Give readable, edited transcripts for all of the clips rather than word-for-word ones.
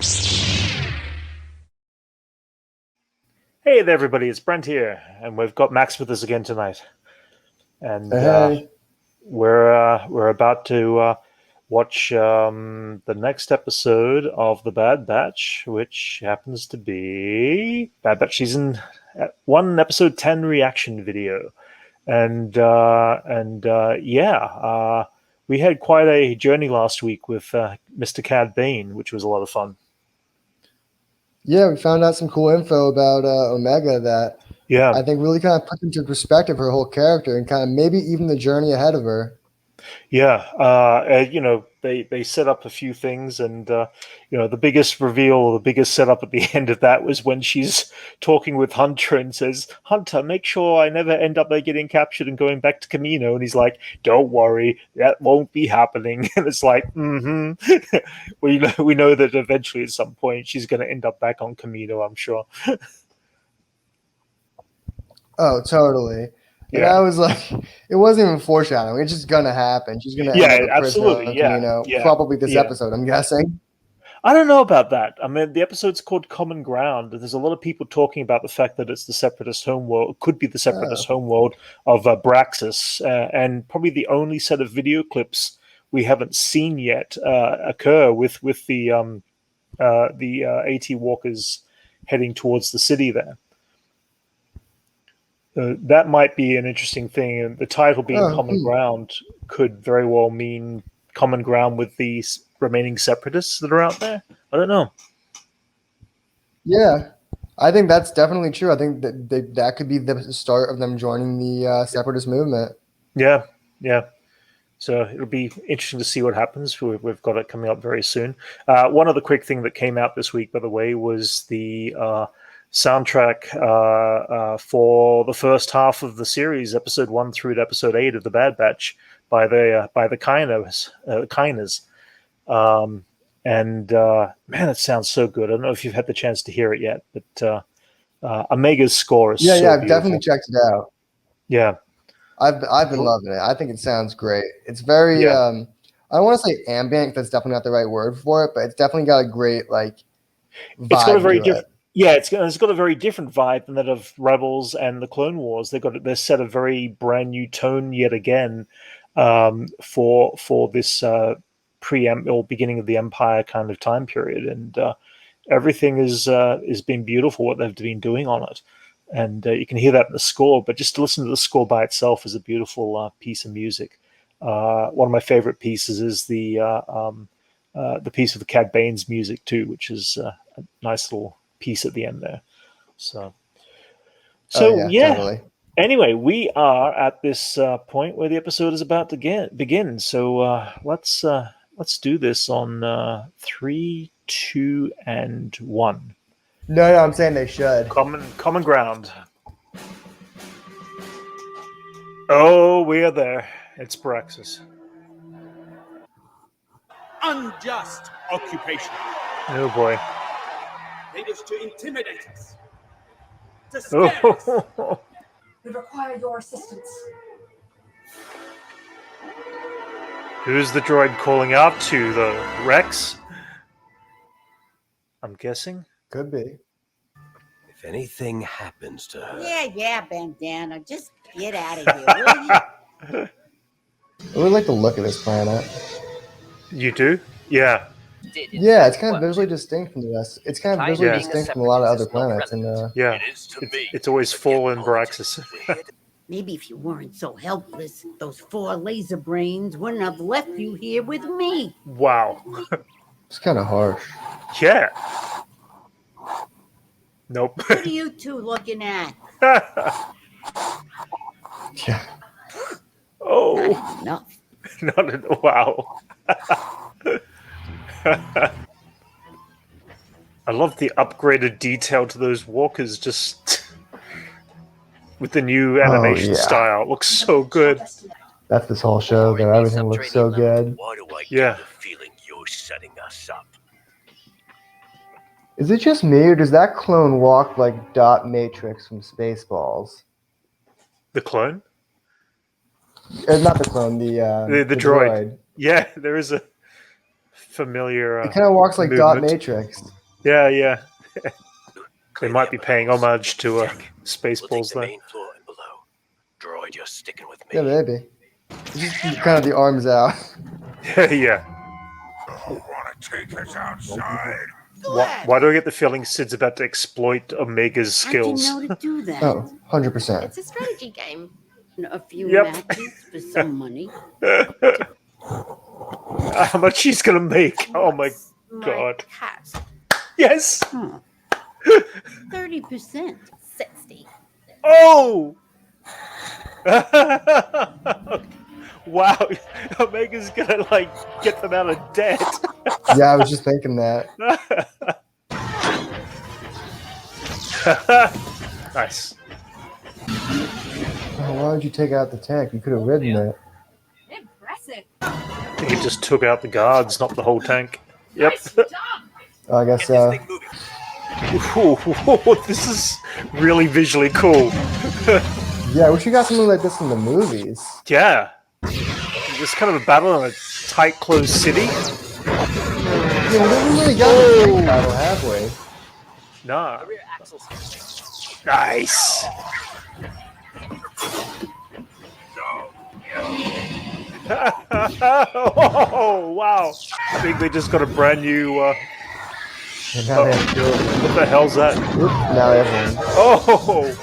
Hey there, everybody! It's Brent here, and we've got Max with us again tonight. And Hey, we're about to watch the next episode of the Bad Batch, which happens to be Bad Batch season one, episode 10 reaction video. And we had quite a journey last week with Mr. Cad Bane, which was a lot of fun. yeah, we found out some cool info about Omega that Yeah, I think really kind of puts into perspective her whole character and kind of maybe even the journey ahead of her. Yeah, they set up a few things, and the biggest reveal, the biggest setup at the end of that was when she's talking with Hunter and says, "Hunter, make sure I never end up there getting captured and going back to Camino." And he's like, "Don't worry, that won't be happening." And it's like, we know that eventually at some point she's going to end up back on Camino, I'm sure. Oh, totally. And Yeah, I was like, it wasn't even foreshadowing. It's just gonna happen. She's gonna end yeah, up a prisoner absolutely, on yeah, Camino, yeah, probably this yeah. episode, I'm guessing. I don't know about that. I mean, the episode's called Common Ground. There's a lot of people talking about the fact that it's the Separatist homeworld, could be the Separatist Oh, homeworld of Braxis, and probably the only set of video clips we haven't seen yet occur with the AT walkers heading towards the city there. That might be an interesting thing. And the title being oh, Common Ground could very well mean common ground with the remaining Separatists that are out there. I don't know. yeah. I think that's definitely true. I think that could be the start of them joining the separatist movement. Yeah, yeah. So it'll be interesting to see what happens. We've got it coming up very soon. One other quick thing that came out this week, by the way, was the soundtrack for the first half of the series, episode 1 through to episode 8 of the Bad Batch, by the Kainas. Man, it sounds so good. I don't know if you've had the chance to hear it yet, but Omega's score is Yeah, so I've definitely beautiful. checked it out. Yeah, I've been loving it. I think it sounds great. It's very yeah. I don't want to say ambient. That's definitely not the right word for it, but it's definitely got a great It's got a vibe very to it. different. Yeah, it's got a very different vibe than that of Rebels and the Clone Wars. They've set a very brand new tone yet again for this preempt or beginning of the Empire kind of time period, and everything is been beautiful what they've been doing on it, and you can hear that in the score. But just to listen to the score by itself is a beautiful piece of music. One of my favorite pieces is the piece of the Cad Bane's music too, which is a nice little piece at the end there. So, Oh so yeah, yeah. totally. Anyway, we are at this point where the episode is about to begin. So let's do this on 3, 2, and 1. No, I'm saying they should. Common ground. Oh, we are there. It's Praxis. Unjust occupation. Oh boy. They wish to intimidate us, to scare us. Oh. We require your assistance. Who's the droid calling out to? The Rex? I'm guessing. Could be. If anything happens to her, Yeah, Bandana. Just get out of here, will you? I really like the look of this planet. You do? Yeah. Yeah, it's kind of visually distinct from the rest. It's kind of visually Yeah. distinct from a lot of other planets. And Yeah. it is to me. It's always full in Braxis. Maybe if you weren't so helpless, those 4 laser brains wouldn't have left you here with me. Wow. it's kind of harsh. Yeah. Nope. What are you two looking at? Yeah. Oh. Enough. Wow. I love the upgraded detail to those walkers, just with the new animation yeah. style. It looks so good. That's this whole show, though. Everything looks so good. Why do I Yeah. get the feeling you're setting us up? Is it just me, or does that clone walk like Dot Matrix from Spaceballs? The clone? Not the clone, the The droid. Yeah, there is a familiar. It kind of walks like Dot movement. Matrix. Yeah, yeah. They Clear might the be upper paying levels. homage to Check. We'll take Spaceballs the there. main floor and below. Droid, you're sticking with me. Yeah, maybe. It's just kind of the arms out. Yeah. Want to take us outside? Why do I get the feeling Sid's about to exploit Omega's How'd you skills? know to do that? Oh, 100%. It's a strategy game. A few Yep. matches for some money. How much she's gonna make? Oh my My god! cat. Yes! Huh. 30%. 60. Oh! Wow! Omega's gonna like get them out of debt. Yeah, I was just thinking that. Nice. Oh, why would you take out the tank? You could have ridden it. Impressive. I think it just took out the guards, not the whole tank. Yep. Nice job. I guess so. Ooh, this is really visually cool. Yeah, I wish you got something like this in the movies. Yeah. It's kind of a battle in a tight, closed city. Yeah, we never really got a tank battle, have we? Nah. Nice. Oh, wow. I think they just got a brand new. And now they have to do it. What the hell's that? Oop, now everyone. Oh!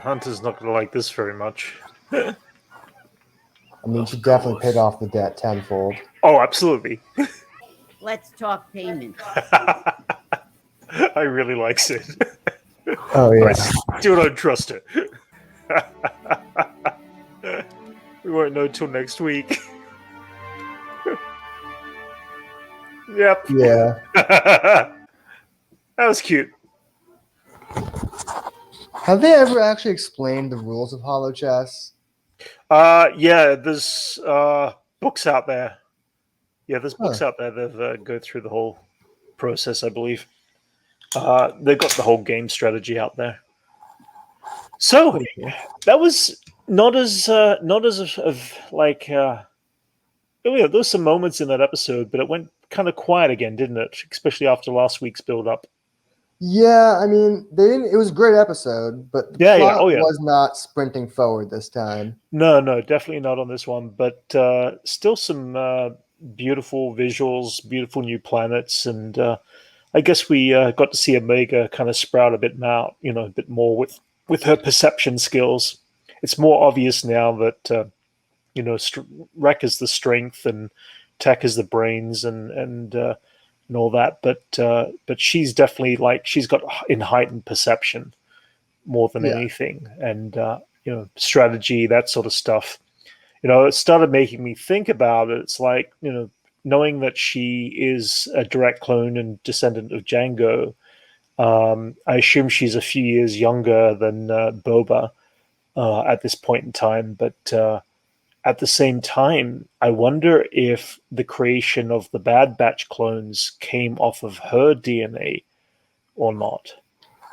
Hunter's not going to like this very much. I mean, she definitely paid off the debt tenfold. Oh, absolutely. Let's talk payment. I really like Sid. Oh, yeah. I still don't trust her. We won't know till next week. Yep. Yeah. That was cute. Have they ever actually explained the rules of Hollow Chess? Yeah, there's books out there. Yeah, there's books out there that go through the whole process, I believe. They've got the whole game strategy out there. So that was not as of like there was some moments in that episode, but it went kind of quiet again, didn't it? Especially after last week's build up. Yeah, I mean, they didn't. It was a great episode, but the plot was not sprinting forward this time. No, definitely not on this one. But still some beautiful visuals, beautiful new planets, and I guess we got to see Omega kind of sprout a bit out, a bit more with her perception skills. It's more obvious now that Rek is the strength and Tech is the brains and all that, but she's definitely she's got heightened perception more than anything, and strategy, that sort of stuff. It started making me think about it. It's like knowing that she is a direct clone and descendant of Jango. I assume she's a few years younger than Boba at this point in time, but at the same time, I wonder if the creation of the Bad Batch clones came off of her DNA or not.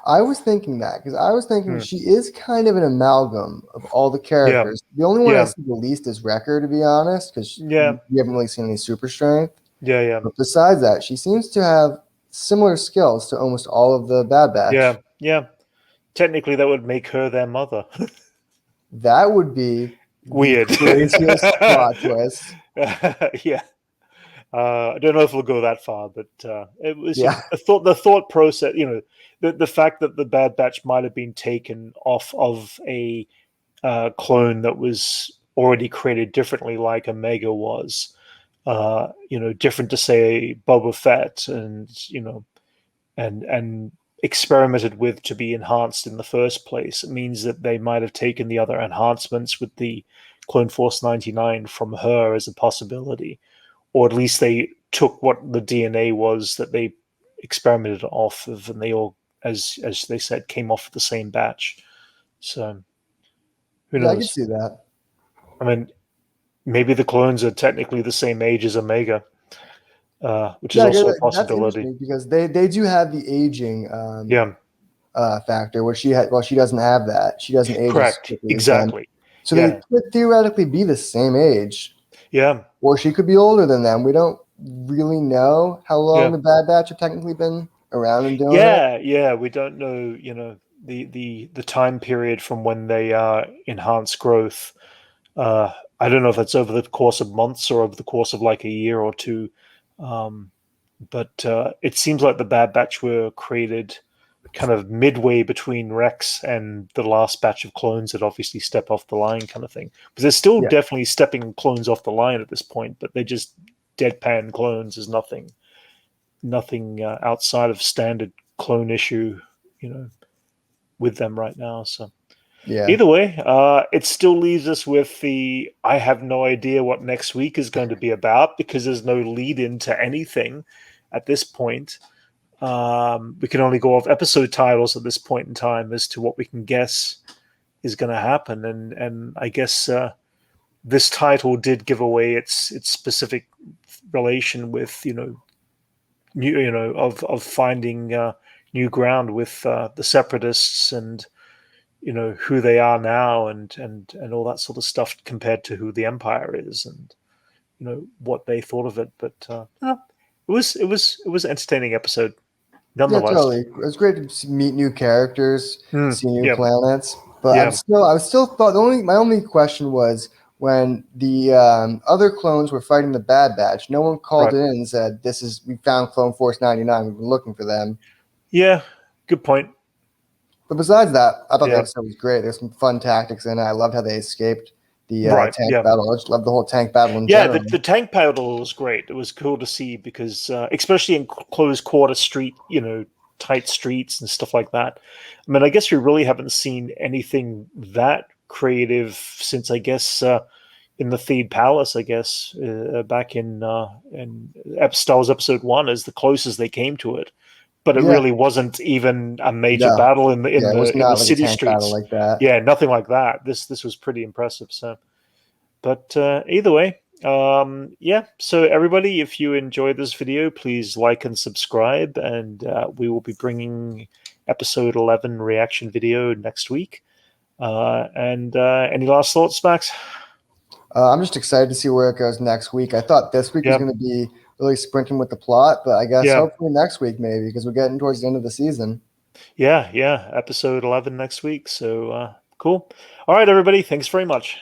I was thinking that because I was thinking she is kind of an amalgam of all the characters. The only one I see the least is Wrecker, to be honest, because you haven't really seen any super strength. Yeah. But besides that, she seems to have similar skills to almost all of the Bad Batch. Yeah. Technically, that would make her their mother. That would be weird. Craziest plot twist. Yeah. I don't know if we'll go that far, but it was the thought process. The fact that the Bad Batch might have been taken off of a clone that was already created differently, like Omega was. Different to say Boba Fett, and experimented with to be enhanced in the first place. It means that they might have taken the other enhancements with the Clone Force 99 from her as a possibility, or at least they took what the DNA was that they experimented off of, and they all, as they said, came off the same batch. So who knows? I can see that. I mean, maybe the clones are technically the same age as Omega, which is also a possibility. Because they do have the aging factor, which she doesn't have that. She doesn't age. Correct. Exactly. So they could theoretically be the same age. Yeah. Or she could be older than them. We don't really know how long the Bad Batch have technically been around and doing it. Yeah. We don't know, you know, the time period from when they enhance growth. I don't know if that's over the course of months or over the course of like a year or two. But it seems like the Bad Batch were created kind of midway between Rex and the last batch of clones that obviously step off the line kind of thing. Because they're still definitely stepping clones off the line at this point, but they're just deadpan clones. There's nothing outside of standard clone issue, you know, with them right now. So either way, it still leaves us with the I have no idea what next week is going to be about because there's no lead into anything at this point. We can only go off episode titles at this point in time as to what we can guess is going to happen, and I guess this title did give away its specific relation with of finding new ground with the Separatists and who they are now and all that sort of stuff compared to who the Empire is and what they thought of it. But it was an entertaining episode. Nonetheless. Yeah, totally. It was great to meet new characters, see new planets. But I still thought my only question was when the other clones were fighting the Bad Batch, no one called in and said, we found Clone Force 99, we've been looking for them. Yeah, good point. But besides that, I thought the episode was great. There's some fun tactics in it. I loved how they escaped the tank battle. I just loved the whole tank battle in general. The tank battle was great. It was cool to see because, especially in closed quarter street, tight streets and stuff like that. I mean, I guess we really haven't seen anything that creative since, I guess, in the Theed Palace, I guess, back in Star Wars Episode 1 is the closest they came to it. But it really wasn't even a major battle in the city streets. Like that. Yeah, nothing like that. This was pretty impressive. So, but either way, So everybody, if you enjoyed this video, please like and subscribe, and we will be bringing episode 11 reaction video next week. And any last thoughts, Max? I'm just excited to see where it goes next week. I thought this week was going to be really sprinting with the plot, but I guess hopefully next week maybe, because we're getting towards the end of the season. Yeah, episode 11 next week. So cool. All right, everybody. Thanks very much.